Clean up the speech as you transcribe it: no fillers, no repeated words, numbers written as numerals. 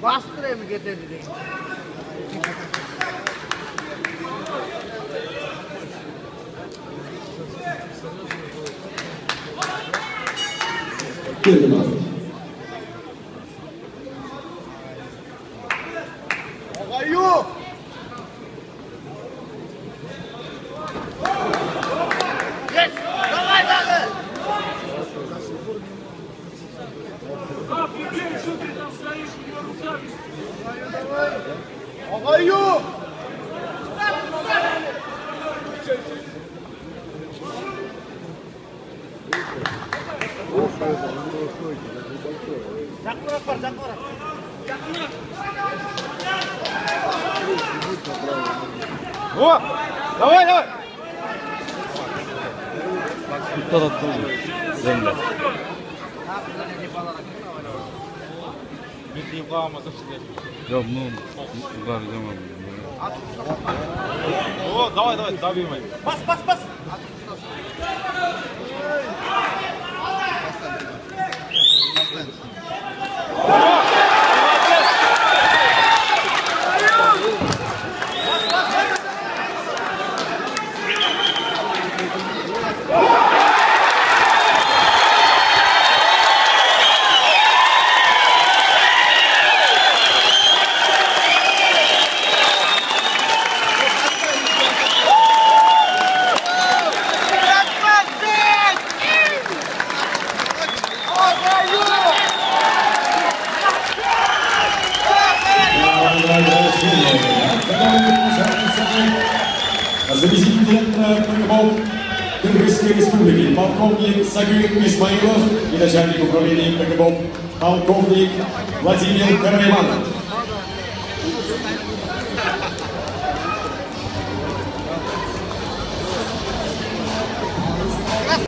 Bastre mi getirdi? Girdim abi. Agayu! Yes! Давай, давай! Agayu! Закурок бар, закурок. О! Давай, давай! Тут оттуда. Земля. Biz yıkağımızı işte. Yok, ну, удар demem. О, давай, давай, добивай. Bas, bas, bas. Заместитель директора ПГБО Кыргызской Республики, полковник Сагын Исмаилов и начальник управления ПГБО полковник Владимир Карайманов.